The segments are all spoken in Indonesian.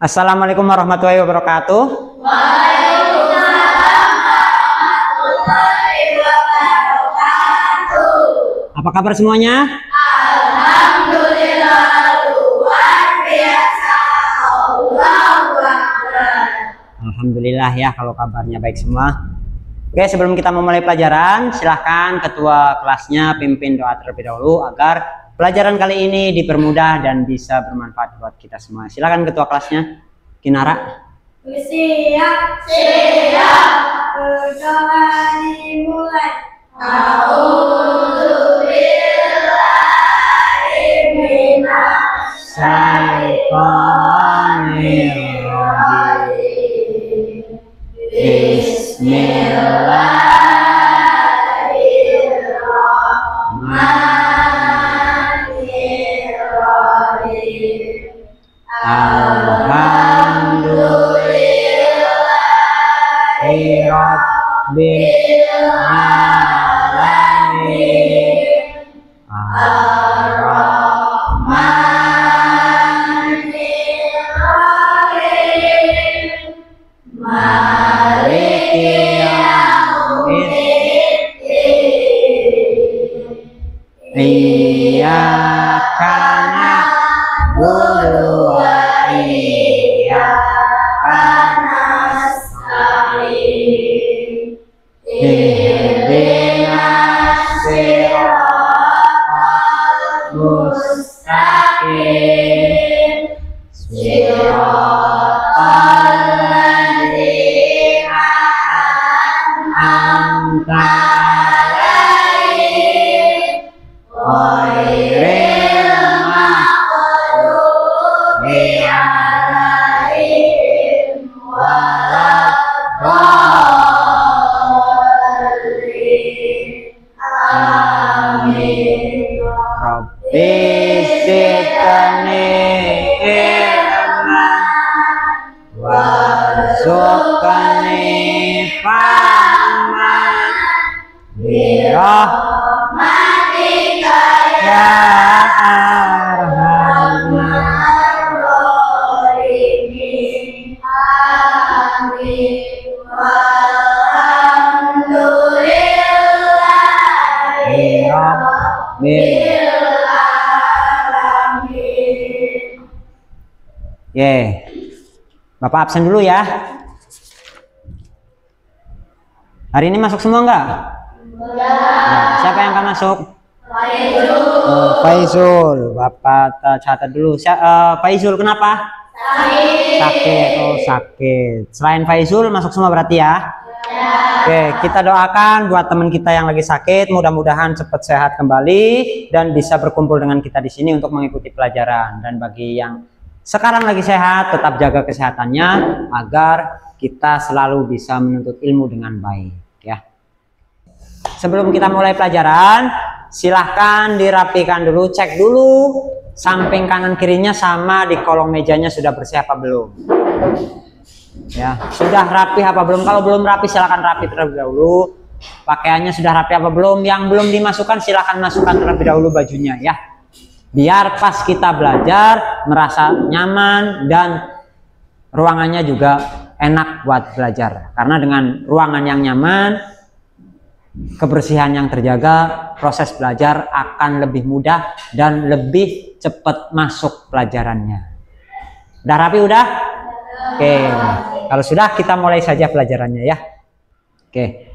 Assalamualaikum warahmatullahi wabarakatuh. Waalaikumsalam warahmatullahi wabarakatuh. Apa kabar semuanya? Alhamdulillah, luar biasa. Allahu Akbar. Alhamdulillah ya kalau kabarnya baik semua. Oke, sebelum kita memulai pelajaran, silahkan ketua kelasnya pimpin doa terlebih dahulu agar pelajaran kali ini dipermudah dan bisa bermanfaat buat kita semua. Silakan ketua kelasnya, Kinara. Siap, siap. Berdoa dimulai. A'udzubillahi minas Syaitonir rajim. Bismillahirrahmanirrahim. Alhamdulillahi Rabbil Alamin. Ar-Rahmanir-Rahim. Maliki yaumiddin. Iyyaka na'budu wa iyyaka nasta'in. Ihdinas siratal mustaqim. Siratal ladzina an'amta 'alaihim ghairil maghdubi 'alaihim waladdallin. Amin. Rabbi zidni ilman warzuqni fahman birahmatika ya arhamar rahimin. Amin. Walhamdulillahi Rabbil alamin. Bapak absen dulu ya. Hari ini masuk semua enggak? Nah, siapa yang akan masuk? Faizul. Bapak catat dulu. Faizul kenapa? Sakit. Oh, sakit. Selain Faizul masuk semua berarti ya? Oke, kita doakan buat teman kita yang lagi sakit, mudah-mudahan cepat sehat kembali dan bisa berkumpul dengan kita di sini untuk mengikuti pelajaran. Dan bagi yang sekarang lagi sehat, tetap jaga kesehatannya agar kita selalu bisa menuntut ilmu dengan baik ya. Sebelum kita mulai pelajaran, silahkan dirapikan dulu, cek dulu samping kanan kirinya sama di kolong mejanya sudah bersih apa belum. Ya, sudah rapi apa belum? Kalau belum rapi silahkan rapi terlebih dahulu. Pakaiannya sudah rapi apa belum? Yang belum dimasukkan silahkan masukkan terlebih dahulu bajunya ya. Biar pas kita belajar merasa nyaman dan ruangannya juga enak buat belajar. Karena dengan ruangan yang nyaman, kebersihan yang terjaga, proses belajar akan lebih mudah dan lebih cepat masuk pelajarannya. Udah rapi udah? Oke, kalau sudah kita mulai saja pelajarannya ya. Oke.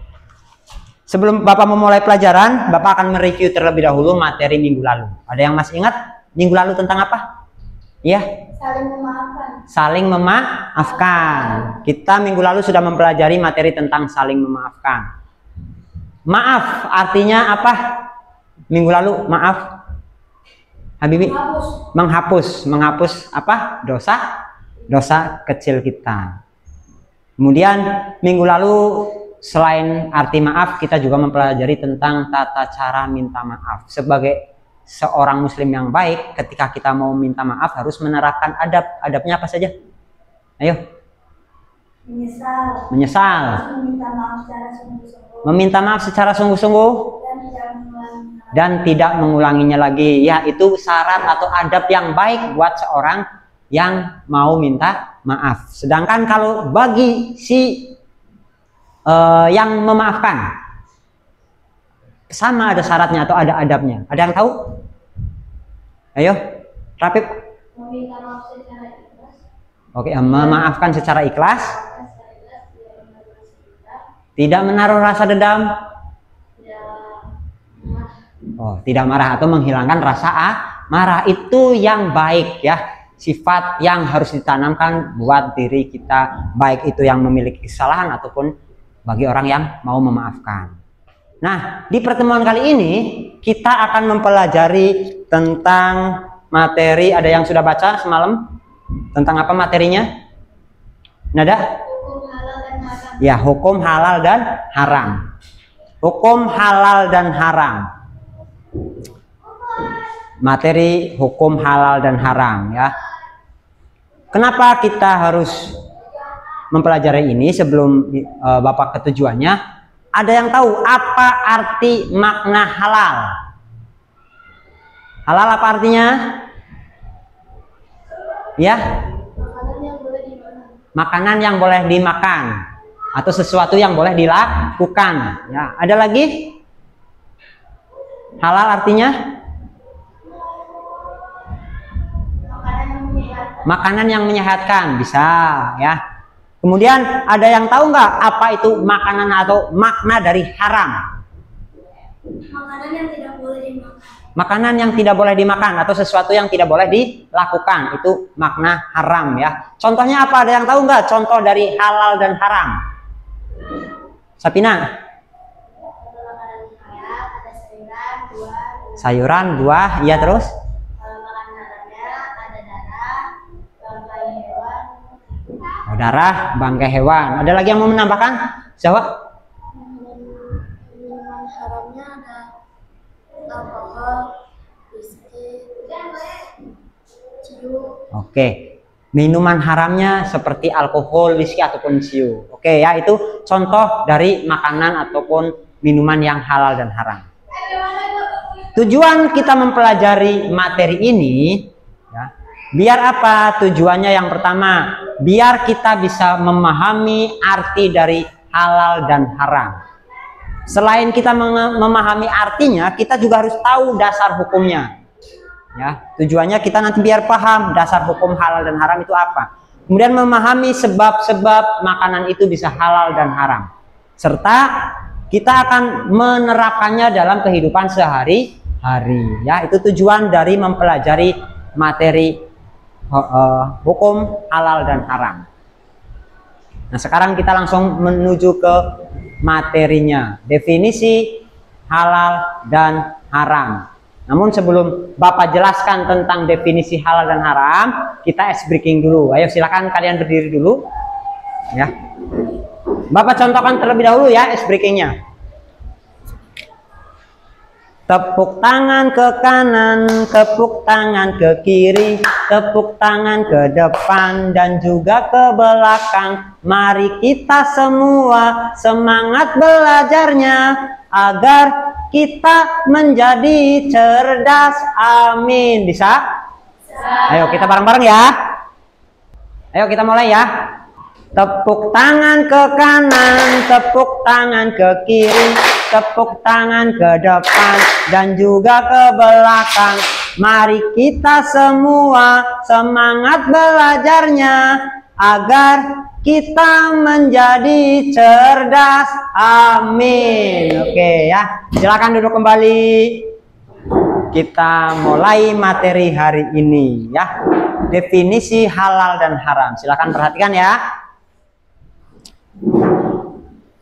Sebelum Bapak memulai pelajaran, Bapak akan mereview terlebih dahulu materi minggu lalu. Ada yang masih ingat minggu lalu tentang apa? Iya. Saling memaafkan. Saling memaafkan. Kita minggu lalu sudah mempelajari materi tentang saling memaafkan. Maaf artinya apa? Minggu lalu maaf, Habibi? Menghapus apa? Dosa kecil kita. Kemudian minggu lalu selain arti maaf, kita juga mempelajari tentang tata cara minta maaf. Sebagai seorang muslim yang baik, ketika kita mau minta maaf harus menerapkan adab. Adabnya apa saja? Ayo. Menyesal. Meminta maaf secara sungguh-sungguh. Dan tidak mengulanginya lagi. Ya, itu syarat atau adab yang baik buat seorang yang mau minta maaf. Sedangkan kalau bagi si yang memaafkan, sama ada syaratnya atau ada adabnya. Ada yang tahu? Ayo, Rapip. Meminta maaf secara ikhlas. Oke, memaafkan secara ikhlas. Tidak menaruh rasa dendam. Oh, tidak marah atau menghilangkan rasa marah. Itu yang baik ya. Sifat yang harus ditanamkan buat diri kita, baik itu yang memiliki kesalahan ataupun bagi orang yang mau memaafkan. Nah, di pertemuan kali ini kita akan mempelajari tentang materi. Ada yang sudah baca semalam? Tentang apa materinya? Nada? Hukum halal dan haram. Ya, hukum halal dan haram. Hukum halal dan haram. Materi hukum halal dan haram ya. Kenapa kita harus mempelajari ini sebelum Bapak ke tujuannya? Ada yang tahu apa arti makna halal? Halal apa artinya? Ya, Makanan yang boleh dimakan. makanan yang boleh dimakan atau sesuatu yang boleh dilakukan. Ya, ada lagi? Halal artinya? Makanan yang menyehatkan, bisa ya. Kemudian ada yang tahu nggak apa itu makanan atau makna dari haram? Makanan yang tidak boleh dimakan. Makanan yang tidak boleh dimakan atau sesuatu yang tidak boleh dilakukan, itu makna haram ya. Contohnya apa? Ada yang tahu nggak contoh dari halal dan haram? Sapina? Makanan halal ada sayuran, buah. Sayuran, buah, iya terus? Makanan haramnya ada darah, bangkai hewan. Oh, darah, bangkai hewan. Ada lagi yang mau menambahkan? Jawab. Minuman haramnya ada alkohol, whisky, ciu. Oke. Minuman haramnya seperti alkohol, whisky ataupun ciu. Oke ya, itu contoh dari makanan ataupun minuman yang halal dan haram. Tujuan kita mempelajari materi ini ya, biar apa? Tujuannya yang pertama, biar kita bisa memahami arti dari halal dan haram. Selain kita memahami artinya, kita juga harus tahu dasar hukumnya. Ya, tujuannya kita nanti biar paham dasar hukum halal dan haram itu apa. Kemudian memahami sebab-sebab makanan itu bisa halal dan haram. Serta kita akan menerapkannya dalam kehidupan sehari-hari. Ya, itu tujuan dari mempelajari materi hukum halal dan haram. Nah, sekarang kita langsung menuju ke materinya. Definisi halal dan haram. Namun sebelum Bapak jelaskan tentang definisi halal dan haram, kita ice breaking dulu. Ayo silakan kalian berdiri dulu. Ya. Bapak contohkan terlebih dahulu ya ice breakingnya. Tepuk tangan ke kanan, tepuk tangan ke kiri, tepuk tangan ke depan dan juga ke belakang. Mari kita semua semangat belajarnya agar kita menjadi cerdas. Amin. Bisa? Ayo kita bareng-bareng ya. Ayo kita mulai ya. Tepuk tangan ke kanan, tepuk tangan ke kiri, tepuk tangan ke depan dan juga ke belakang. Mari kita semua semangat belajarnya agar kita menjadi cerdas. Amin. Oke ya, silakan duduk kembali. Kita mulai materi hari ini ya. Definisi halal dan haram. Silakan perhatikan ya.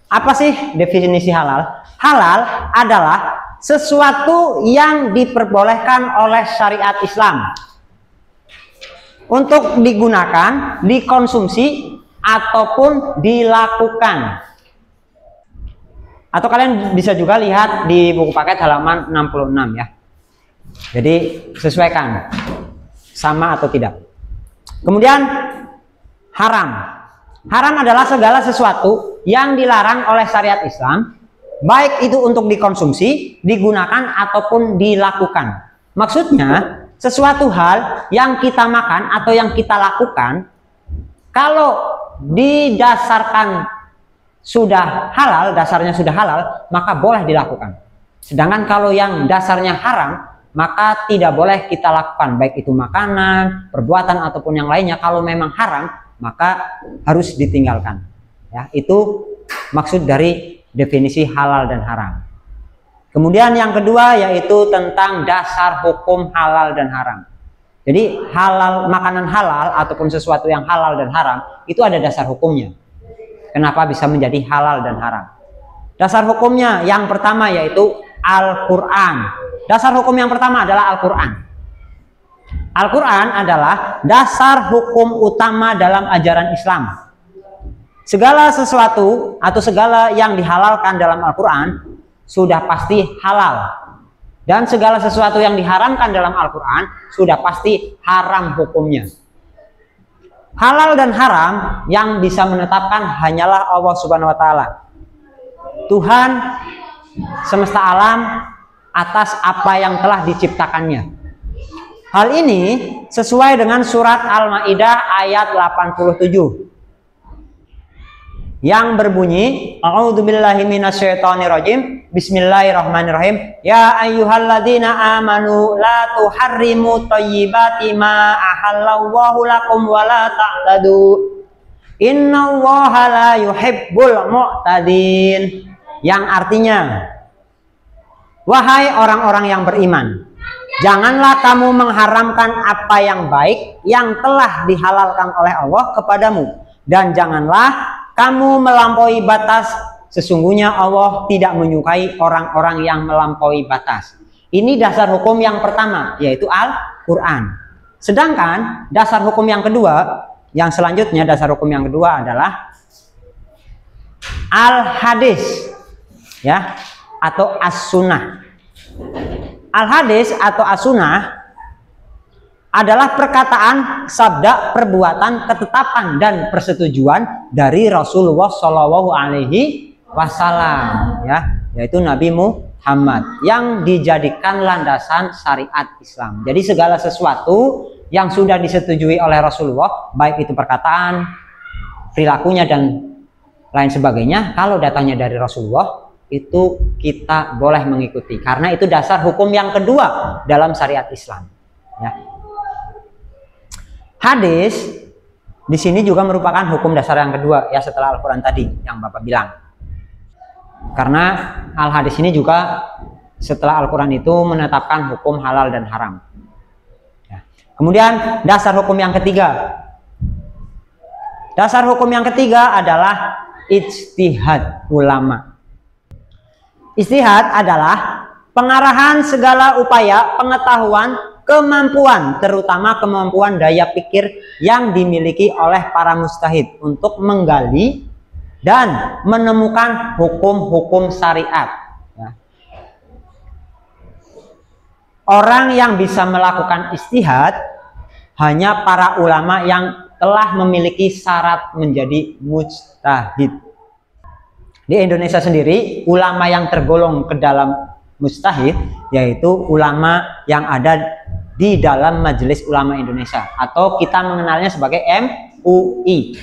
Apa sih definisi halal? Halal adalah sesuatu yang diperbolehkan oleh syariat Islam untuk digunakan, dikonsumsi ataupun dilakukan. Atau kalian bisa juga lihat di buku paket halaman 66 ya. Jadi sesuaikan sama atau tidak. Kemudian haram. Haram adalah segala sesuatu yang dilarang oleh syariat Islam, baik itu untuk dikonsumsi, digunakan ataupun dilakukan. Maksudnya sesuatu hal yang kita makan atau yang kita lakukan Kalau didasarkan sudah halal, dasarnya sudah halal, maka boleh dilakukan. Sedangkan kalau yang dasarnya haram, maka tidak boleh kita lakukan, baik itu makanan, perbuatan ataupun yang lainnya. Kalau memang haram, maka harus ditinggalkan. Ya, itu maksud dari definisi halal dan haram. Kemudian yang kedua yaitu tentang dasar hukum halal dan haram. Jadi halal, makanan halal ataupun sesuatu yang halal dan haram itu ada dasar hukumnya. Kenapa bisa menjadi halal dan haram? Dasar hukumnya yang pertama yaitu Al-Quran. Dasar hukum yang pertama adalah Al-Quran. Al-Quran adalah dasar hukum utama dalam ajaran Islam. Segala sesuatu atau segala yang dihalalkan dalam Al-Quran sudah pasti halal. Dan segala sesuatu yang diharamkan dalam Al-Quran sudah pasti haram hukumnya. Halal dan haram yang bisa menetapkan hanyalah Allah Subhanahu wa Ta'ala, Tuhan semesta alam, atas apa yang telah diciptakannya. Hal ini sesuai dengan surat Al-Maidah ayat 87 yang berbunyi, A'udzubillahi minasyaitonirrajim, Bismillahirrahmanirrahim. Ya ayyuhalladzina amanu la tuharrimu thayyibati ma ahallallahu lakum wa la ta'tadu. Innallaha la yuhibbul mu'tadin. Yang artinya, wahai orang-orang yang beriman, janganlah kamu mengharamkan apa yang baik yang telah dihalalkan oleh Allah kepadamu, dan janganlah kamu melampaui batas. Sesungguhnya Allah tidak menyukai orang-orang yang melampaui batas. Ini dasar hukum yang pertama, yaitu Al-Quran. Sedangkan dasar hukum yang kedua, yang selanjutnya dasar hukum yang kedua adalah Al-Hadis, ya, atau As-Sunnah. Al-Hadis atau As-Sunnah adalah perkataan, sabda, perbuatan, ketetapan dan persetujuan dari Rasulullah Shallallahu Alaihi Wasallam, ya, yaitu Nabi Muhammad, yang dijadikan landasan syariat Islam. Jadi segala sesuatu yang sudah disetujui oleh Rasulullah, baik itu perkataan, perilakunya dan lain sebagainya, kalau datangnya dari Rasulullah, itu kita boleh mengikuti, karena itu dasar hukum yang kedua dalam syariat Islam, ya. Hadis di sini juga merupakan hukum dasar yang kedua, ya, setelah Al-Quran tadi yang Bapak bilang. Karena Al-Hadis ini juga setelah Al-Quran itu menetapkan hukum halal dan haram. Ya. Kemudian dasar hukum yang ketiga. Dasar hukum yang ketiga adalah ijtihad ulama. Ijtihad adalah pengarahan segala upaya pengetahuan, kemampuan, terutama kemampuan daya pikir yang dimiliki oleh para mujtahid untuk menggali dan menemukan hukum-hukum syariat. Ya. Orang yang bisa melakukan ijtihad hanya para ulama yang telah memiliki syarat menjadi mujtahid. Di Indonesia sendiri, ulama yang tergolong ke dalam mujtahid yaitu ulama yang ada di dalam Majelis Ulama Indonesia, atau kita mengenalnya sebagai MUI.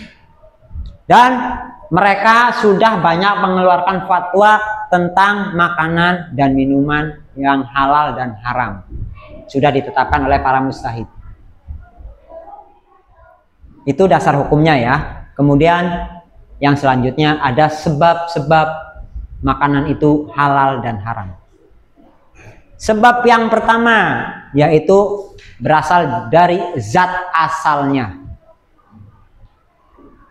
Dan mereka sudah banyak mengeluarkan fatwa tentang makanan dan minuman yang halal dan haram. Sudah ditetapkan oleh para mujtahid. Itu dasar hukumnya, ya. Kemudian yang selanjutnya ada sebab-sebab makanan itu halal dan haram. Sebab yang pertama yaitu berasal dari zat asalnya.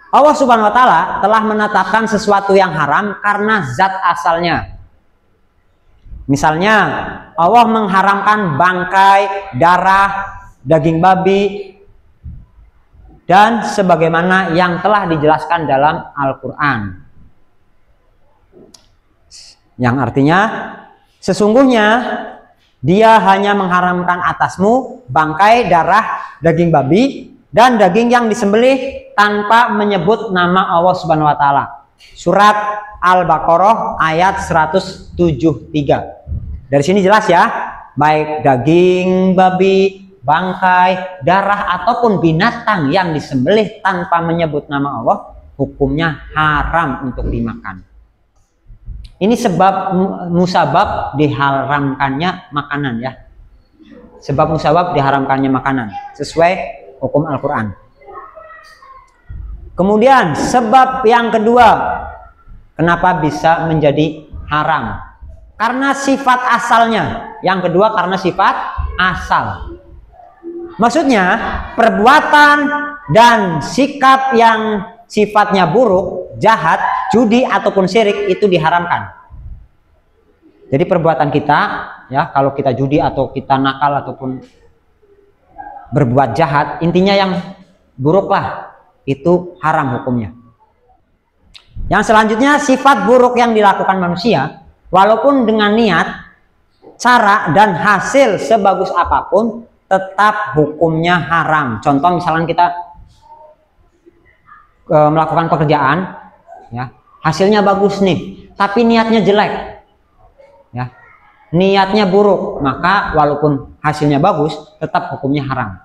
Allah Subhanahu wa Ta'ala telah menetapkan sesuatu yang haram karena zat asalnya. Misalnya Allah mengharamkan bangkai, darah, daging babi, dan sebagaimana yang telah dijelaskan dalam Al-Quran, yang artinya sesungguhnya Dia hanya mengharamkan atasmu bangkai, darah, daging babi, dan daging yang disembelih tanpa menyebut nama Allah Subhanahu wa Ta'ala. Surat Al-Baqarah ayat 173. Dari sini jelas, ya, baik daging babi, bangkai, darah ataupun binatang yang disembelih tanpa menyebut nama Allah, hukumnya haram untuk dimakan. Ini sebab musabab diharamkannya makanan ya. Sebab musabab diharamkannya makanan sesuai hukum Al-Qur'an. Kemudian sebab yang kedua, kenapa bisa menjadi haram? Karena sifat asalnya. Yang kedua karena sifat asal. Maksudnya perbuatan dan sikap yang sifatnya buruk, jahat, judi ataupun syirik itu diharamkan. Jadi perbuatan kita ya, kalau kita judi atau kita nakal ataupun berbuat jahat, intinya yang buruk lah, itu haram hukumnya. Yang selanjutnya sifat buruk yang dilakukan manusia, walaupun dengan niat, cara dan hasil sebagus apapun, tetap hukumnya haram. Contoh misalnya kita melakukan pekerjaan ya, hasilnya bagus nih, tapi niatnya jelek ya, niatnya buruk, maka walaupun hasilnya bagus tetap hukumnya haram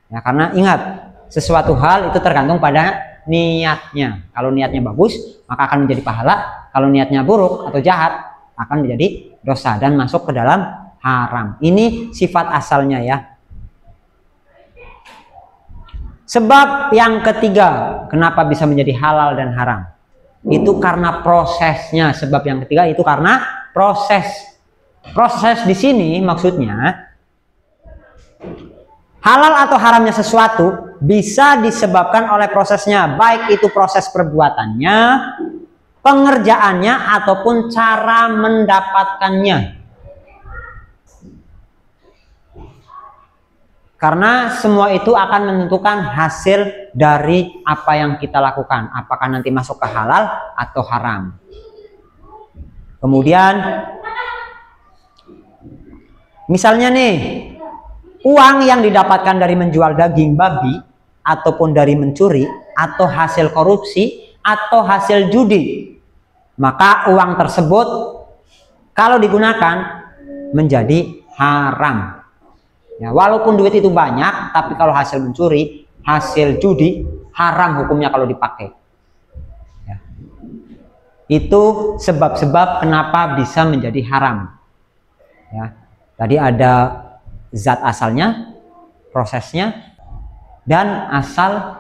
ya. Karena ingat, sesuatu hal itu tergantung pada niatnya. Kalau niatnya bagus maka akan menjadi pahala, kalau niatnya buruk atau jahat akan menjadi dosa dan masuk ke dalam haram. Ini sifat asalnya ya. Sebab yang ketiga, kenapa bisa menjadi halal dan haram? Itu karena prosesnya. Sebab yang ketiga itu karena proses. Proses di sini maksudnya halal atau haramnya sesuatu bisa disebabkan oleh prosesnya, baik itu proses perbuatannya, pengerjaannya ataupun cara mendapatkannya. Karena semua itu akan menentukan hasil dari apa yang kita lakukan, apakah nanti masuk ke halal atau haram. Kemudian misalnya nih, uang yang didapatkan dari menjual daging babi ataupun dari mencuri atau hasil korupsi atau hasil judi, maka uang tersebut kalau digunakan menjadi haram. Ya, walaupun duit itu banyak, tapi kalau hasil mencuri, hasil judi, haram hukumnya kalau dipakai. Ya. Itu sebab-sebab kenapa bisa menjadi haram. Ya. Tadi ada zat asalnya, prosesnya, dan asal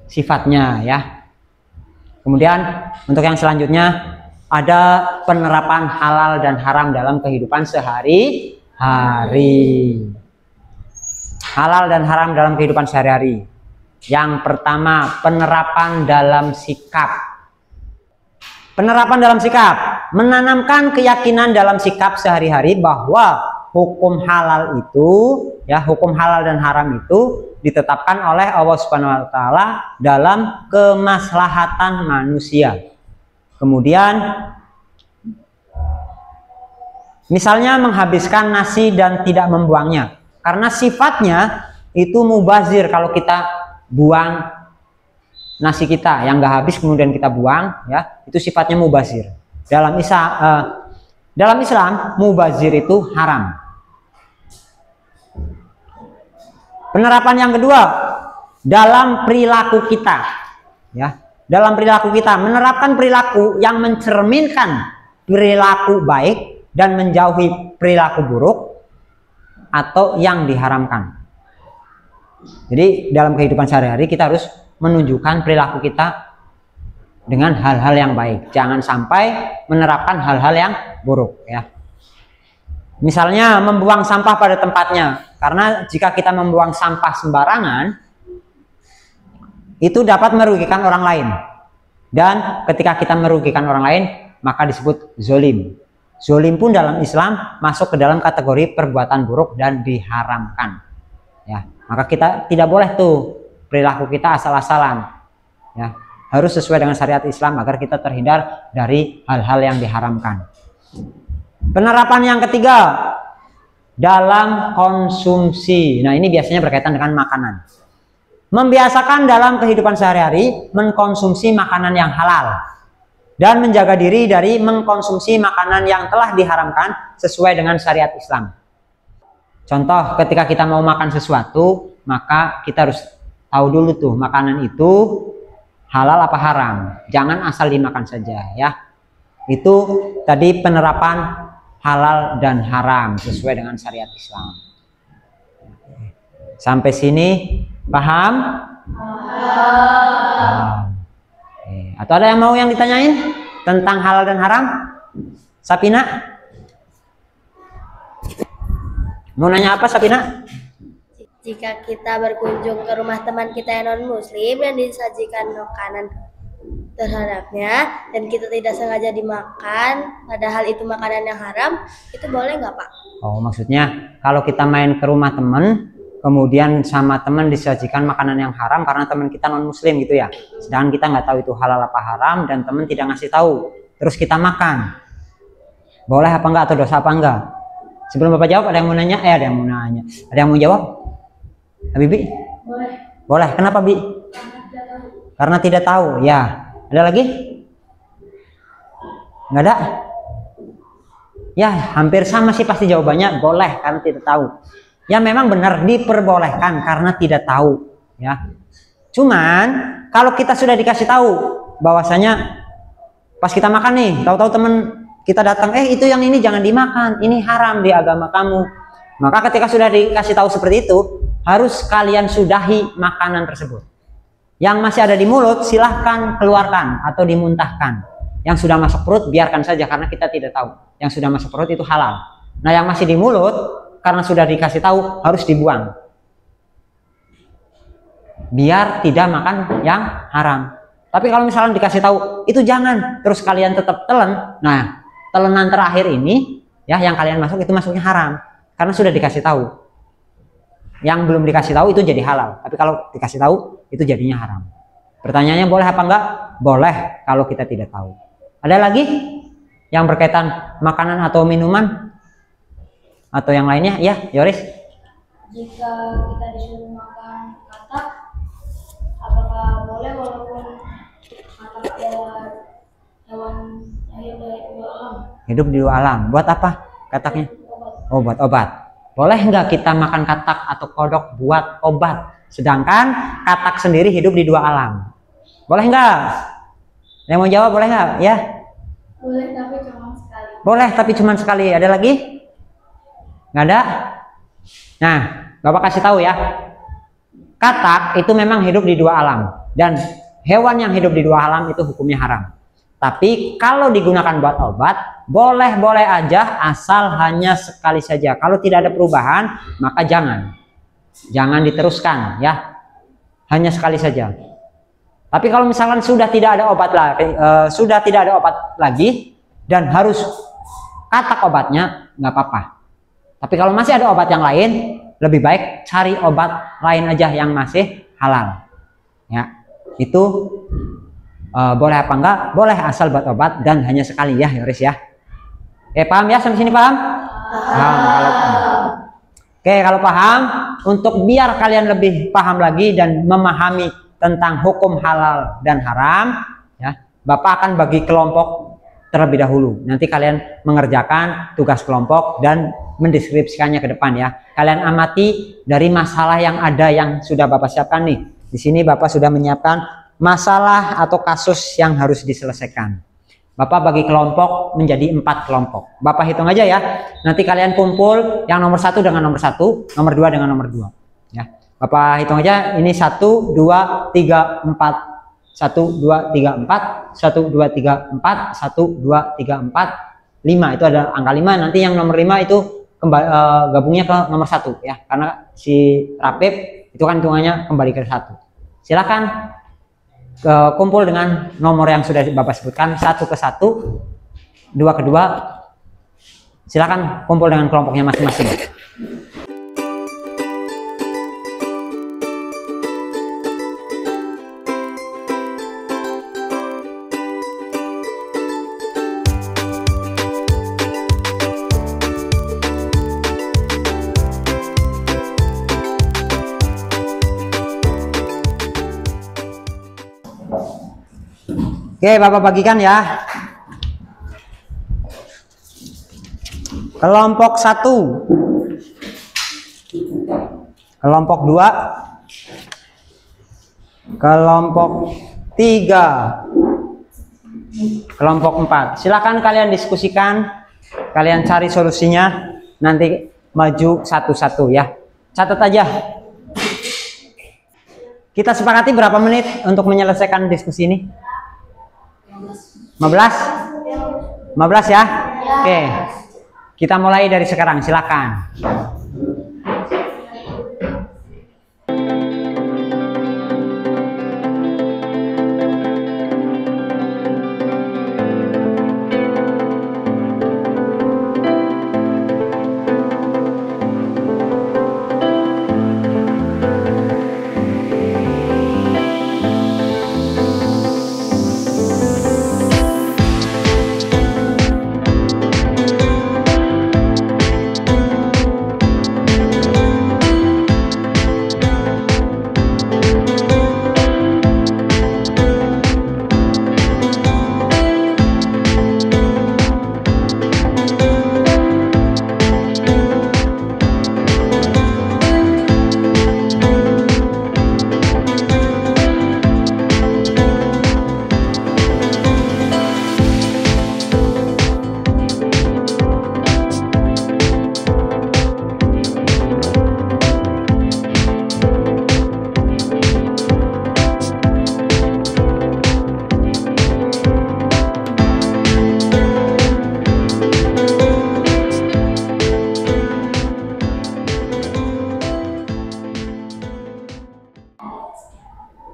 sifatnya ya. Kemudian untuk yang selanjutnya ada penerapan halal dan haram dalam kehidupan sehari-hari. Halal dan haram dalam kehidupan sehari-hari. Yang pertama, penerapan dalam sikap. Penerapan dalam sikap, menanamkan keyakinan dalam sikap sehari-hari bahwa hukum halal itu, ya, hukum halal dan haram itu ditetapkan oleh Allah Subhanahu wa taala dalam kemaslahatan manusia. Kemudian misalnya menghabiskan nasi dan tidak membuangnya. Karena sifatnya itu mubazir, kalau kita buang nasi kita yang nggak habis kemudian kita buang, ya itu sifatnya mubazir. Dalam Islam mubazir itu haram. Penerapan yang kedua dalam perilaku kita, ya dalam perilaku kita menerapkan perilaku yang mencerminkan perilaku baik dan menjauhi perilaku buruk atau yang diharamkan. Jadi dalam kehidupan sehari-hari kita harus menunjukkan perilaku kita dengan hal-hal yang baik. Jangan sampai menerapkan hal-hal yang buruk ya. Misalnya membuang sampah pada tempatnya. Karena jika kita membuang sampah sembarangan itu dapat merugikan orang lain. Dan ketika kita merugikan orang lain maka disebut zolim. Zolim pun dalam Islam masuk ke dalam kategori perbuatan buruk dan diharamkan. Ya, maka kita tidak boleh tuh perilaku kita asal-asalan. Ya, harus sesuai dengan syariat Islam agar kita terhindar dari hal-hal yang diharamkan. Penerapan yang ketiga dalam konsumsi. Nah, ini biasanya berkaitan dengan makanan. Membiasakan dalam kehidupan sehari-hari mengkonsumsi makanan yang halal. Dan menjaga diri dari mengkonsumsi makanan yang telah diharamkan sesuai dengan syariat Islam. Contoh, ketika kita mau makan sesuatu, maka kita harus tahu dulu tuh makanan itu halal apa haram. Jangan asal dimakan saja ya. Itu tadi penerapan halal dan haram sesuai dengan syariat Islam. Sampai sini paham? Atau ada yang mau yang ditanyain tentang halal dan haram? Sapina? Mau nanya apa Sapina? Jika kita berkunjung ke rumah teman kita yang non-muslim dan disajikan makanan terhadapnya dan kita tidak sengaja dimakan, padahal itu makanan yang haram, itu boleh nggak Pak? Oh, maksudnya kalau kita main ke rumah teman, kemudian sama teman disajikan makanan yang haram karena teman kita non-muslim gitu ya. Sedangkan kita nggak tahu itu halal apa haram dan teman tidak ngasih tahu, terus kita makan. Boleh apa enggak atau dosa apa enggak? Sebelum Bapak jawab, ada yang mau nanya? Ada yang mau nanya. Ada yang mau jawab? Bibi? Boleh. Boleh. Kenapa, Bi? Karena tidak tahu. Ya. Ada lagi? Nggak ada? Ya, hampir sama sih pasti jawabannya. Boleh karena tidak tahu. Ya, memang benar diperbolehkan karena tidak tahu. Ya. Cuman kalau kita sudah dikasih tahu bahwasanya pas kita makan nih, tahu-tahu teman kita datang, itu yang ini jangan dimakan, ini haram di agama kamu. Maka ketika sudah dikasih tahu seperti itu, harus kalian sudahi makanan tersebut. Yang masih ada di mulut silahkan keluarkan atau dimuntahkan. Yang sudah masuk perut biarkan saja karena kita tidak tahu. Yang sudah masuk perut itu halal. Nah, yang masih di mulut karena sudah dikasih tahu harus dibuang. Biar tidak makan yang haram. Tapi kalau misalnya dikasih tahu itu jangan, terus kalian tetap telan. Nah, telenan terakhir ini ya yang kalian masuk itu masuknya haram karena sudah dikasih tahu. Yang belum dikasih tahu itu jadi halal, tapi kalau dikasih tahu itu jadinya haram. Pertanyaannya boleh apa enggak? Boleh kalau kita tidak tahu. Ada lagi yang berkaitan makanan atau minuman atau yang lainnya? Ya, Yoris. Jika kita disuruh makan katak, apakah boleh walaupun katak adalah hewan yang hidup dari dua alam? Hidup di dua alam. Buat apa kataknya? Oh, buat obat. Boleh nggak kita makan katak atau kodok buat obat? Sedangkan katak sendiri hidup di dua alam. Boleh nggak? Yang mau jawab boleh nggak? Ya? Boleh tapi cuma sekali. Boleh tapi cuma sekali. Ada lagi? Nggak ada? Nah, Bapak kasih tahu ya. Katak itu memang hidup di dua alam. Dan hewan yang hidup di dua alam itu hukumnya haram. Tapi kalau digunakan buat obat, boleh-boleh aja asal hanya sekali saja. Kalau tidak ada perubahan, maka jangan. Jangan diteruskan ya. Hanya sekali saja. Tapi kalau misalkan sudah tidak ada obat lagi dan harus katak obatnya, nggak apa-apa. Tapi kalau masih ada obat yang lain, lebih baik cari obat lain aja yang masih halal. Ya. Itu boleh apa enggak? Boleh asal buat obat dan hanya sekali ya, Yoris ya. Paham ya sampai sini paham? Paham. Oke, kalau paham, untuk biar kalian lebih paham lagi dan memahami tentang hukum halal dan haram, ya, Bapak akan bagi kelompok terlebih dahulu. Nanti kalian mengerjakan tugas kelompok dan mendeskripsikannya ke depan ya. Kalian amati dari masalah yang ada yang sudah Bapak siapkan nih. Di sini Bapak sudah menyiapkan masalah atau kasus yang harus diselesaikan. Bapak bagi kelompok menjadi 4 kelompok. Bapak hitung aja ya. Nanti kalian kumpul yang nomor 1 dengan nomor 1, nomor 2 dengan nomor 2. Ya. Bapak hitung aja. Ini 1, 2, 3, 4. 1, 2, 3, 4. 1, 2, 3, 4. 1, 2, 3, 4. 5. Itu ada angka 5. Nanti yang nomor 5 itu gabungnya ke nomor 1 ya. Karena si Rapip itu kan hitungannya kembali ke 1. Silakan kumpul dengan nomor yang sudah Bapak sebutkan, 1 ke 1, 2 ke 2. Silakan kumpul dengan kelompoknya masing-masing. Oke, Bapak bagikan ya. Kelompok 1 Kelompok 2, kelompok 3, kelompok 4. Silakan kalian diskusikan, kalian cari solusinya, nanti maju satu-satu ya. Catat aja. Kita sepakati berapa menit untuk menyelesaikan diskusi ini? 15? 15 ya? Oke. Kita mulai dari sekarang, silakan.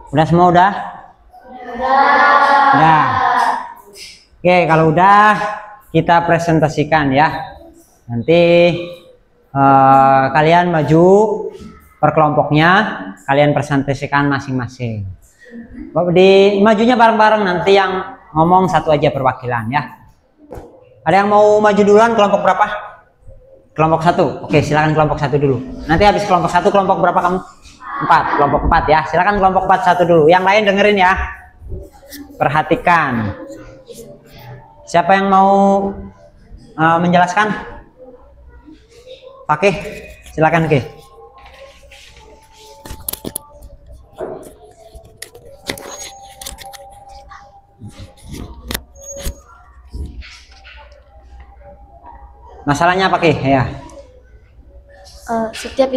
Udah semua udah? Udah. Oke, kalau udah kita presentasikan ya. Nanti kalian maju per kelompoknya, kalian presentasikan masing-masing. Majunya bareng-bareng, nanti yang ngomong satu aja perwakilan ya. Ada yang mau maju duluan, kelompok berapa? Kelompok 1. Oke, silakan kelompok 1 dulu. Nanti habis kelompok 1, kelompok berapa kamu? 4, kelompok 4 ya. Silakan kelompok 4 satu dulu. Yang lain dengerin ya. Perhatikan. Siapa yang mau menjelaskan? Oke, silakan Oke. Masalahnya apa Ki? Ya. Setiap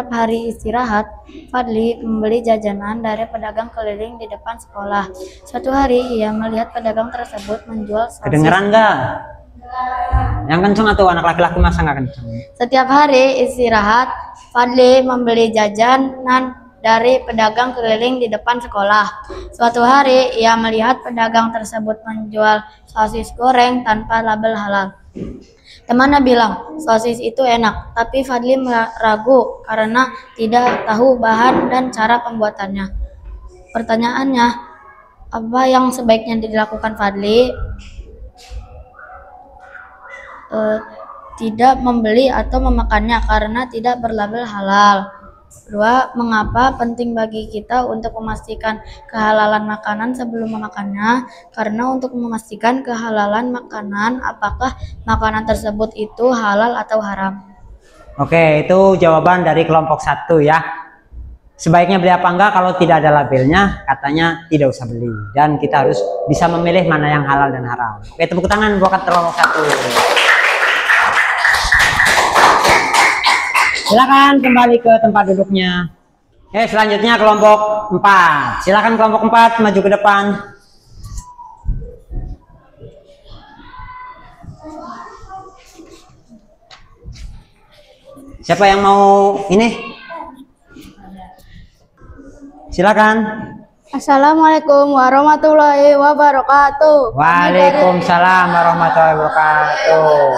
hari istirahat, Fadli membeli jajanan dari pedagang keliling di depan sekolah. Suatu hari ia melihat pedagang tersebut menjual sosis. Kedengeran nggak? Yang kenceng atau anak laki-laki masa nggak kenceng? Setiap hari istirahat, Fadli membeli jajanan dari pedagang keliling di depan sekolah. Suatu hari ia melihat pedagang tersebut menjual sosis goreng tanpa label halal. Temannya bilang, sosis itu enak, tapi Fadli ragu karena tidak tahu bahan dan cara pembuatannya. Pertanyaannya, apa yang sebaiknya dilakukan Fadli? Tidak membeli atau memakannya karena tidak berlabel halal. 2. Mengapa penting bagi kita untuk memastikan kehalalan makanan sebelum memakannya? Karena untuk memastikan kehalalan makanan, apakah makanan tersebut itu halal atau haram? Oke, itu jawaban dari kelompok 1 ya. Sebaiknya beli apa enggak? Kalau tidak ada labelnya, katanya tidak usah beli. Dan kita harus bisa memilih mana yang halal dan haram. Oke, tepuk tangan buat kelompok 1. Silakan kembali ke tempat duduknya. Selanjutnya kelompok 4. Silakan kelompok 4 maju ke depan. Siapa yang mau ini? Silakan. Assalamualaikum warahmatullahi wabarakatuh. Waalaikumsalam warahmatullahi wabarakatuh.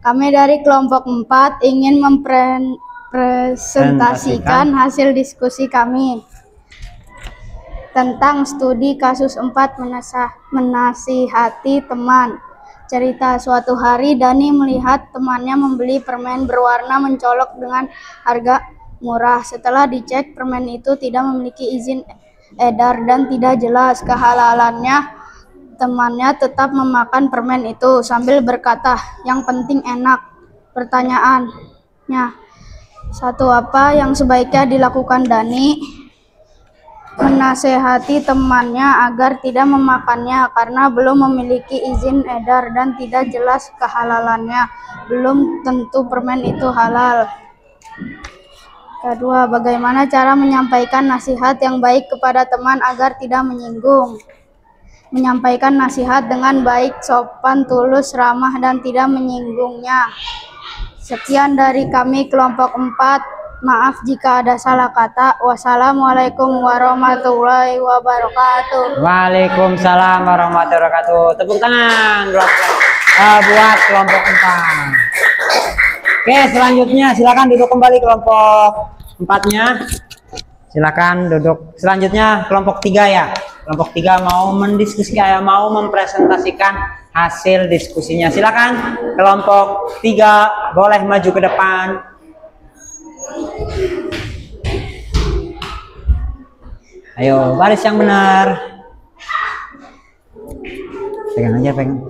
Kami dari kelompok 4 ingin mempresentasikan hasil diskusi kami tentang studi kasus 4 menasihati teman. Cerita suatu hari Dani melihat temannya membeli permen berwarna mencolok dengan harga murah. Setelah dicek, permen itu tidak memiliki izin edar dan tidak jelas kehalalannya. Temannya tetap memakan permen itu sambil berkata, "Yang penting enak." Pertanyaannya, 1. Apa yang sebaiknya dilakukan Dani? Menasehati temannya agar tidak memakannya karena belum memiliki izin edar dan tidak jelas kehalalannya. Belum tentu permen itu halal. Kedua, bagaimana cara menyampaikan nasihat yang baik kepada teman agar tidak menyinggung? Menyampaikan nasihat dengan baik, sopan, tulus, ramah, dan tidak menyinggungnya. Sekian dari kami kelompok 4. Maaf jika ada salah kata. Wassalamualaikum warahmatullahi wabarakatuh. Waalaikumsalam warahmatullahi wabarakatuh. Tepuk tangan buat kelompok 4. Oke, selanjutnya silakan duduk kembali kelompok 4-nya. Silakan duduk. Selanjutnya kelompok 3 ya. Kelompok 3 mau mendiskusikan, mau mempresentasikan hasil diskusinya. Silakan kelompok 3 boleh maju ke depan. Ayo, baris yang benar. Pegang aja, pegang.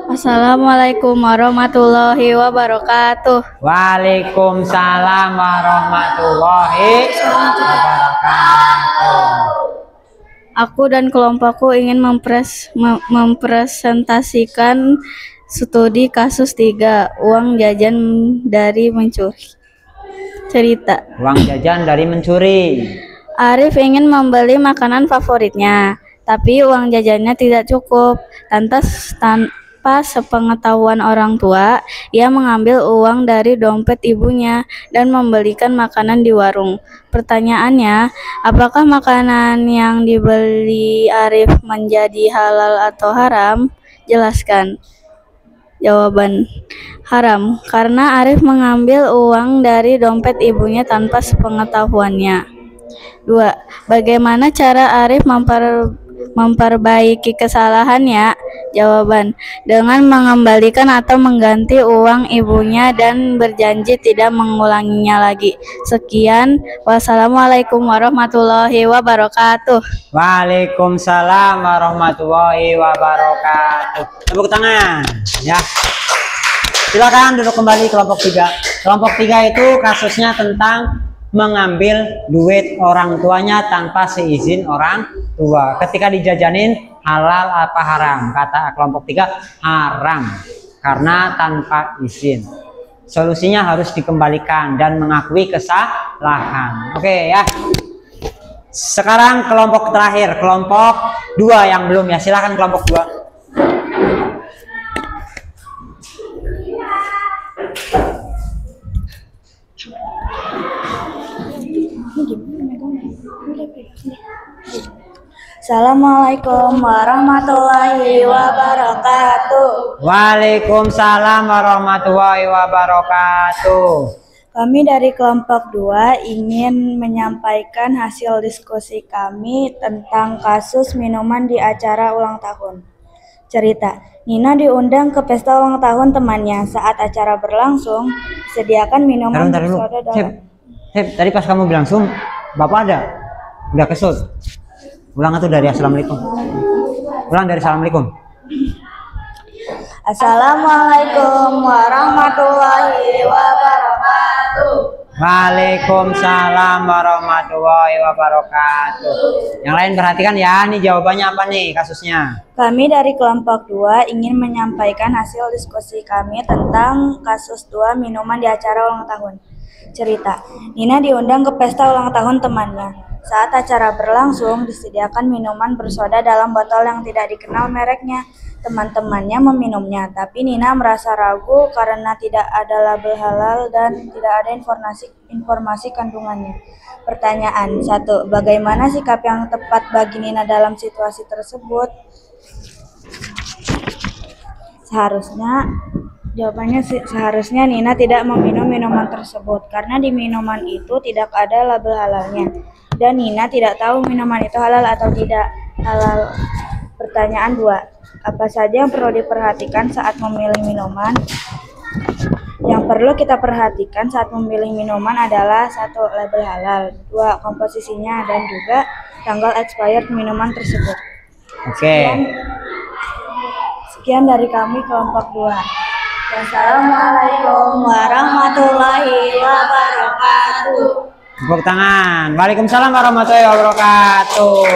Assalamualaikum warahmatullahi wabarakatuh. Waalaikumsalam warahmatullahi wabarakatuh. Aku dan kelompokku ingin mempresentasikan studi kasus 3, uang jajan dari mencuri. Cerita. Uang jajan dari mencuri. Arif ingin membeli makanan favoritnya, tapi uang jajannya tidak cukup. Tanpa sepengetahuan orang tua, ia mengambil uang dari dompet ibunya dan membelikan makanan di warung. Pertanyaannya, apakah makanan yang dibeli Arif menjadi halal atau haram? Jelaskan. Jawaban, haram, karena Arif mengambil uang dari dompet ibunya tanpa sepengetahuannya. 2. Bagaimana cara Arif memperbaiki kesalahannya? Jawaban, dengan mengembalikan atau mengganti uang ibunya dan berjanji tidak mengulanginya lagi. Sekian, wassalamualaikum warahmatullahi wabarakatuh. Waalaikumsalam warahmatullahi wabarakatuh. Tepuk tangan ya. Silakan duduk kembali kelompok 3. Kelompok 3 itu kasusnya tentang mengambil duit orang tuanya tanpa seizin orang tua. Ketika dijajanin halal apa haram? Kata kelompok 3 haram karena tanpa izin. Solusinya harus dikembalikan dan mengakui kesalahan. Oke ya. Sekarang kelompok terakhir, kelompok 2 yang belum ya. Silakan kelompok 2. Assalamualaikum warahmatullahi wabarakatuh. Waalaikumsalam warahmatullahi wabarakatuh. Kami dari kelompok 2 ingin menyampaikan hasil diskusi kami tentang kasus minuman di acara ulang tahun. Cerita, Nina diundang ke pesta ulang tahun temannya. Saat acara berlangsung, disediakan minuman bersoda dalam... Tadi pas kamu bilang Sum, Bapak ada? Udah kesut? Ulang itu dari Assalamualaikum. Ulang dari Assalamualaikum. Assalamualaikum warahmatullahi wabarakatuh. Waalaikumsalam warahmatullahi wabarakatuh. Yang lain perhatikan ya, nih jawabannya apa nih kasusnya? Kami dari kelompok 2 ingin menyampaikan hasil diskusi kami tentang kasus 2 minuman di acara ulang tahun. Cerita, Nina diundang ke pesta ulang tahun temannya. Saat acara berlangsung, disediakan minuman bersoda dalam botol yang tidak dikenal mereknya. Teman-temannya meminumnya, tapi Nina merasa ragu karena tidak ada label halal dan tidak ada informasi kandungannya. Pertanyaan 1. Bagaimana sikap yang tepat bagi Nina dalam situasi tersebut? Seharusnya Nina tidak meminum minuman tersebut karena di minuman itu tidak ada label halalnya. Dan Nina tidak tahu minuman itu halal atau tidak halal. Pertanyaan 2. Apa saja yang perlu diperhatikan saat memilih minuman? Yang perlu kita perhatikan saat memilih minuman adalah 1. Label halal, 2. Komposisinya, dan juga tanggal expired minuman tersebut. Oke. Sekian dari kami kelompok 2. Wassalamualaikum warahmatullahi wabarakatuh. Tepuk tangan. Waalaikumsalam warahmatullahi wabarakatuh.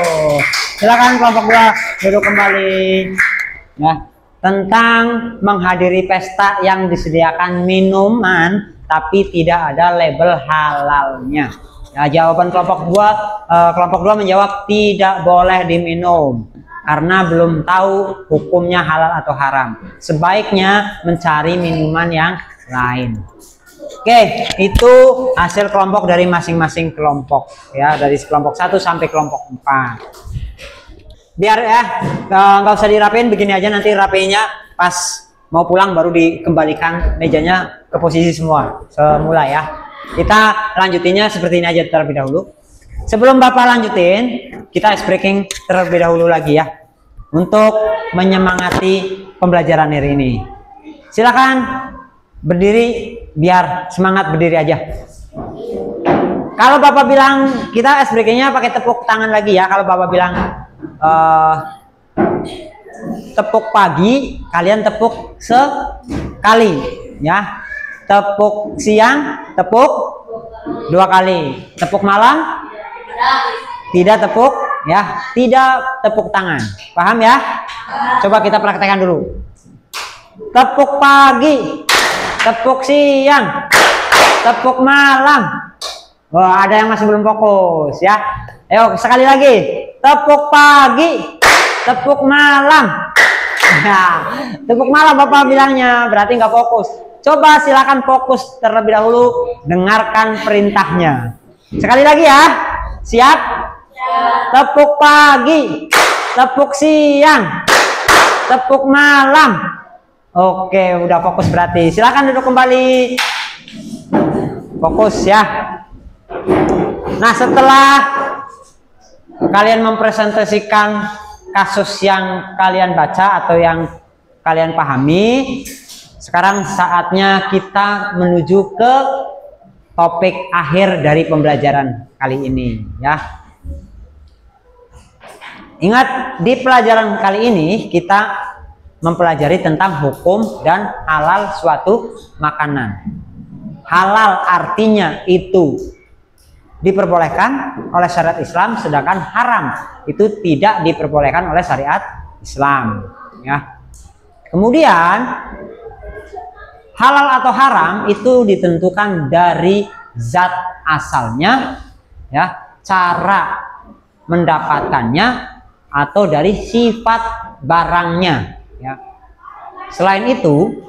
Silakan kelompok 2 duduk kembali. Ya, tentang menghadiri pesta yang disediakan minuman tapi tidak ada label halalnya. Ya, jawaban kelompok 2 menjawab tidak boleh diminum karena belum tahu hukumnya halal atau haram. Sebaiknya mencari minuman yang lain. Oke, itu hasil kelompok dari masing-masing kelompok ya, dari kelompok 1 sampai kelompok 4. Biar ya nggak usah dirapiin, begini aja, nanti rapiinnya pas mau pulang baru dikembalikan mejanya ke posisi semula ya. Kita lanjutinnya seperti ini aja terlebih dahulu. Sebelum Bapak lanjutin, kita ice breaking terlebih dahulu lagi ya, untuk menyemangati pembelajaran hari ini. Silakan berdiri, biar semangat, berdiri aja. Kalau Bapak bilang, kita ice breakingnya pakai tepuk tangan lagi ya. Kalau Bapak bilang tepuk pagi, kalian tepuk sekali ya. Tepuk siang, tepuk 2 kali. Tepuk malam tidak tepuk ya, tidak tepuk tangan. Paham ya? Coba kita praktekkan dulu. Tepuk pagi, tepuk siang, tepuk malam. Wah, ada yang masih belum fokus ya. Ayo sekali lagi. Tepuk pagi, tepuk malam. Nah, tepuk malam Bapak bilangnya, berarti nggak fokus. Coba silakan fokus terlebih dahulu, dengarkan perintahnya. Sekali lagi ya. Siap? Tepuk pagi, tepuk siang, tepuk malam. Oke, udah fokus berarti. Silakan duduk kembali. Fokus ya. Nah, setelah kalian mempresentasikan kasus yang kalian baca atau yang kalian pahami, sekarang saatnya kita menuju ke topik akhir dari pembelajaran kali ini ya. Ingat, di pelajaran kali ini kita mempelajari tentang hukum dan halal suatu makanan. Halal artinya itu diperbolehkan oleh syariat Islam, sedangkan haram itu tidak diperbolehkan oleh syariat Islam ya. Kemudian halal atau haram itu ditentukan dari zat asalnya ya, cara mendapatkannya, atau dari sifat barangnya ya. Selain itu,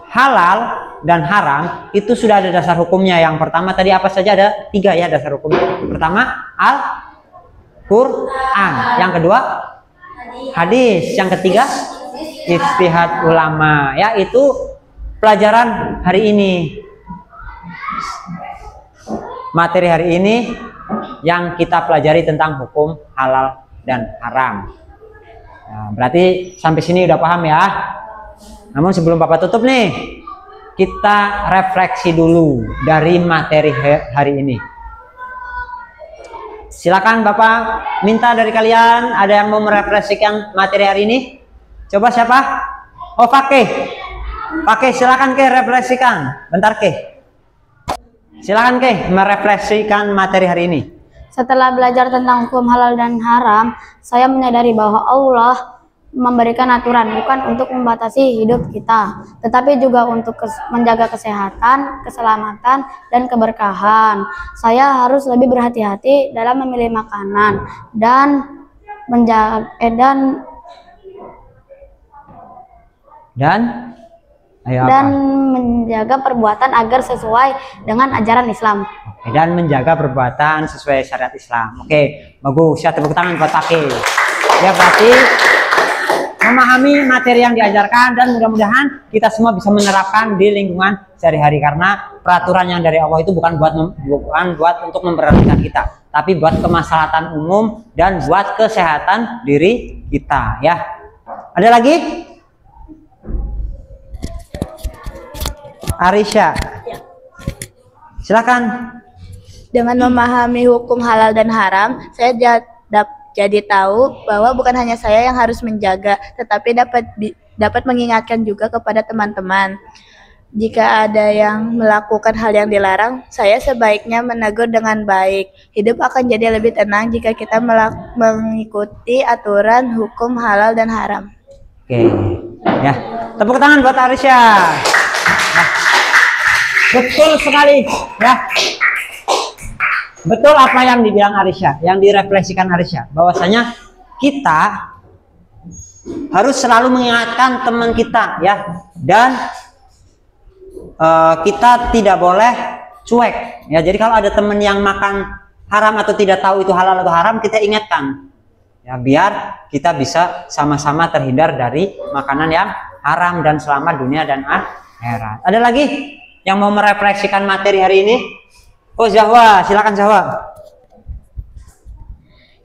halal dan haram itu sudah ada dasar hukumnya. Yang pertama tadi apa saja? Ada 3 ya dasar hukumnya. Pertama Al-Quran, yang kedua hadis, yang ketiga ijtihad ulama ya. Itu pelajaran hari ini, materi hari ini yang kita pelajari tentang hukum halal dan haram. Nah, berarti sampai sini udah paham ya. Namun sebelum Bapak tutup nih, kita refleksi dulu dari materi hari ini. Silakan Bapak, minta dari kalian, ada yang mau merefleksikan materi hari ini? Coba siapa? Oh, Pakai, silakan ke refleksikan. Bentar ke. Silakan ke merefleksikan materi hari ini. Setelah belajar tentang hukum halal dan haram, saya menyadari bahwa Allah memberikan aturan bukan untuk membatasi hidup kita, tetapi juga untuk menjaga kesehatan, keselamatan, dan keberkahan. Saya harus lebih berhati-hati dalam memilih makanan dan menjaga perbuatan agar sesuai dengan ajaran Islam. Oke, dan menjaga perbuatan sesuai syariat Islam. Oke, bagus. Ya, tepuk tangan buat Pakai. Ya, berarti memahami materi yang diajarkan, dan mudah-mudahan kita semua bisa menerapkan di lingkungan sehari-hari, karena peraturan yang dari Allah itu bukan buat untuk memberatkan kita, tapi buat kemaslahatan umum dan buat kesehatan diri kita ya. Ada lagi? Arisha, silakan. Dengan memahami hukum halal dan haram, Jadi tahu bahwa bukan hanya saya yang harus menjaga, tetapi dapat mengingatkan juga kepada teman-teman. Jika ada yang melakukan hal yang dilarang, saya sebaiknya menegur dengan baik. Hidup akan jadi lebih tenang jika kita mengikuti aturan hukum halal dan haram. Oke, ya, tepuk tangan buat Arisya. Nah, betul sekali, ya. Betul apa yang dibilang Arisya, yang direfleksikan Arisya, bahwasanya kita harus selalu mengingatkan teman kita, ya, dan kita tidak boleh cuek, ya. Jadi kalau ada teman yang makan haram atau tidak tahu itu halal atau haram, kita ingatkan, ya, biar kita bisa sama-sama terhindar dari makanan yang haram dan selamat dunia dan akhirat. Ada lagi yang mau merefleksikan materi hari ini? Oh, Zahwa, silakan Zahwa.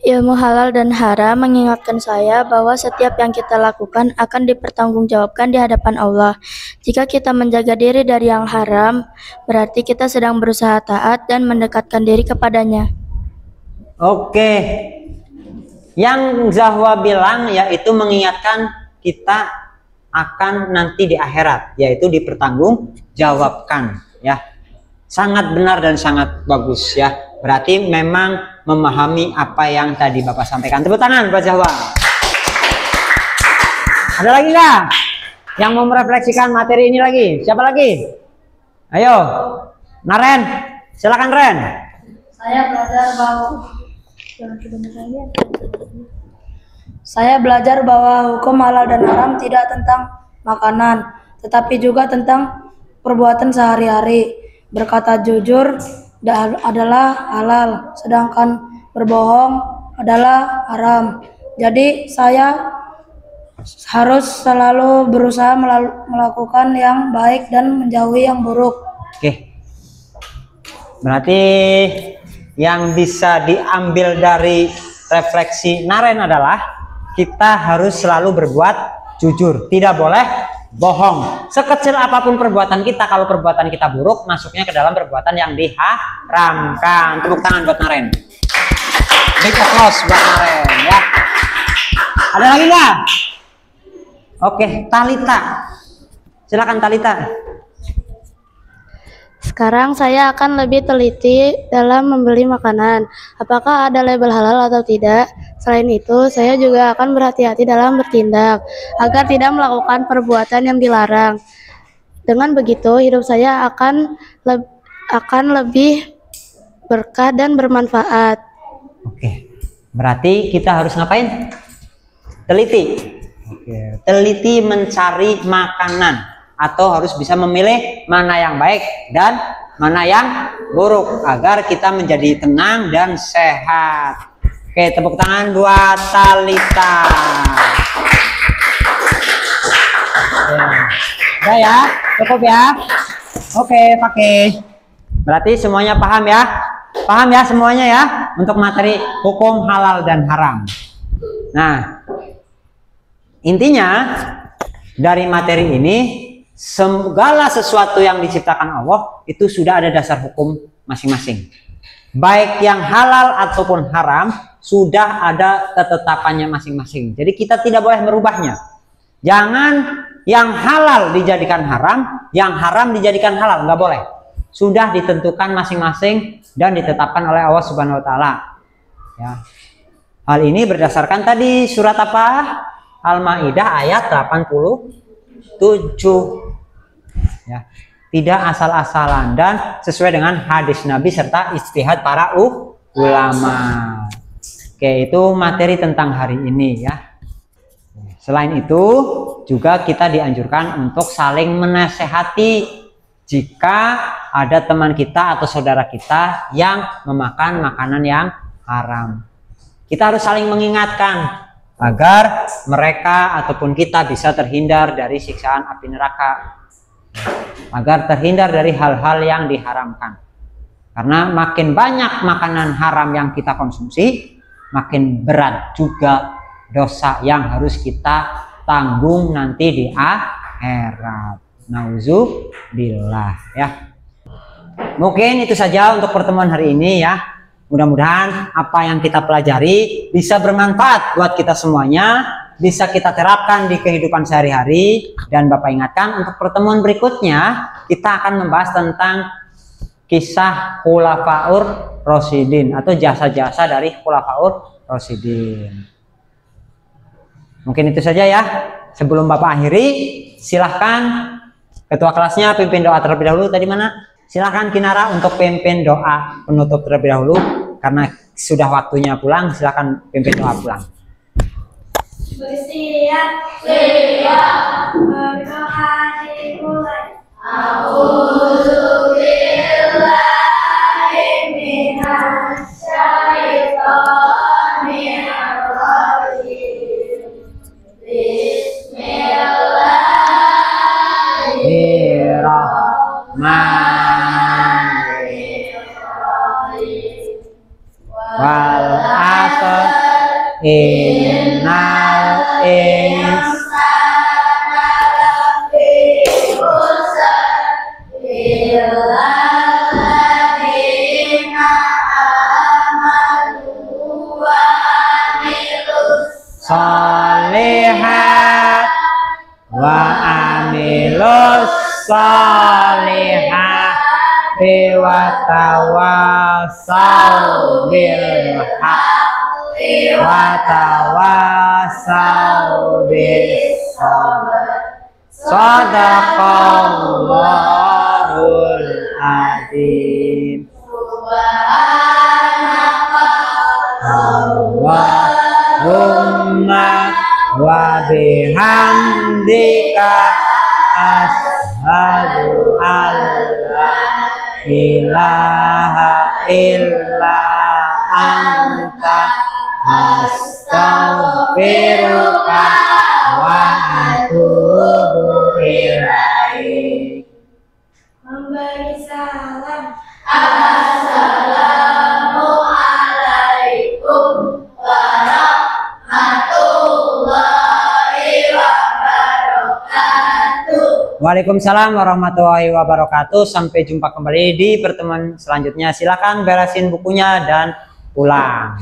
Ilmu halal dan haram mengingatkan saya bahwa setiap yang kita lakukan akan dipertanggungjawabkan di hadapan Allah. Jika kita menjaga diri dari yang haram, berarti kita sedang berusaha taat dan mendekatkan diri kepadanya. Oke. Yang Zahwa bilang yaitu mengingatkan kita akan nanti di akhirat, yaitu dipertanggungjawabkan, ya. Sangat benar dan sangat bagus, ya. Berarti memang memahami apa yang tadi Bapak sampaikan. Tepuk tangan buat Zahwa. Ada lagi nggak yang mau merefleksikan materi ini lagi? Siapa lagi? Ayo, Naren, silakan Ren. Saya belajar bahwa hukum halal dan haram tidak tentang makanan, tetapi juga tentang perbuatan sehari-hari. Berkata jujur adalah halal, sedangkan berbohong adalah haram. Jadi saya harus selalu berusaha melakukan yang baik dan menjauhi yang buruk. Oke. Berarti yang bisa diambil dari refleksi Naren adalah kita harus selalu berbuat jujur, tidak boleh bohong. Sekecil apapun perbuatan kita, kalau perbuatan kita buruk, masuknya ke dalam perbuatan yang diharamkan. Tepuk tangan buat Naren. Big applause buat Naren, ya. Ada lagi nggak? Oke, Talita. Silakan Talita. Sekarang saya akan lebih teliti dalam membeli makanan, apakah ada label halal atau tidak. Selain itu, saya juga akan berhati-hati dalam bertindak, agar tidak melakukan perbuatan yang dilarang. Dengan begitu, hidup saya akan lebih berkah dan bermanfaat. Oke, berarti kita harus ngapain? Teliti. Oke, teliti mencari makanan, atau harus bisa memilih mana yang baik dan mana yang buruk agar kita menjadi tenang dan sehat. Oke, tepuk tangan buat Talita. Udah ya, cukup ya. Oke, pakai. Berarti semuanya paham ya? Paham ya semuanya ya untuk materi hukum halal dan haram. Nah, intinya dari materi ini, segala sesuatu yang diciptakan Allah itu sudah ada dasar hukum masing-masing. Baik yang halal ataupun haram sudah ada ketetapannya masing-masing. Jadi kita tidak boleh merubahnya. Jangan yang halal dijadikan haram, yang haram dijadikan halal, nggak boleh. Sudah ditentukan masing-masing dan ditetapkan oleh Allah Subhanahu wa taala. Ya. Hal ini berdasarkan tadi surat apa? Al-Maidah ayat 87. Ya. Tidak asal-asalan dan sesuai dengan hadis Nabi serta ijtihad para ulama. Oke, itu materi tentang hari ini ya. Selain itu juga kita dianjurkan untuk saling menasehati jika ada teman kita atau saudara kita yang memakan makanan yang haram. Kita harus saling mengingatkan agar mereka ataupun kita bisa terhindar dari siksaan api neraka, agar terhindar dari hal-hal yang diharamkan. Karena makin banyak makanan haram yang kita konsumsi, makin berat juga dosa yang harus kita tanggung nanti di akhirat. Nauzubillah ya. Mungkin itu saja untuk pertemuan hari ini ya. Mudah-mudahan apa yang kita pelajari bisa bermanfaat buat kita semuanya, bisa kita terapkan di kehidupan sehari-hari. Dan Bapak ingatkan untuk pertemuan berikutnya kita akan membahas tentang kisah Khulafaur Rasyidin atau jasa-jasa dari Khulafaur Rasyidin. Mungkin itu saja ya. Sebelum Bapak akhiri, silahkan ketua kelasnya pimpin doa terlebih dahulu. Tadi mana? Silahkan Kinara untuk pimpin doa penutup terlebih dahulu. Karena sudah waktunya pulang, silahkan pimpin doa pulang. Bersiap, berdoa dimulai. Wal asr innal insana lafi khusr illa alladziina amanu wa amilus sholihat wa tawassaw bil haqqi wa tawassaw bis sabr. Shadaqallahul adzim. Subhanakallahumma wa bihamdika asyhadu an la ilaha illa anta astaghfiruka wa atubu ilaik. Memberi salam. Assalamualaikum warahmatullahi wabarakatuh. Waalaikumsalam warahmatullahi wabarakatuh. Sampai jumpa kembali di pertemuan selanjutnya. Silakan beresin bukunya dan pulang.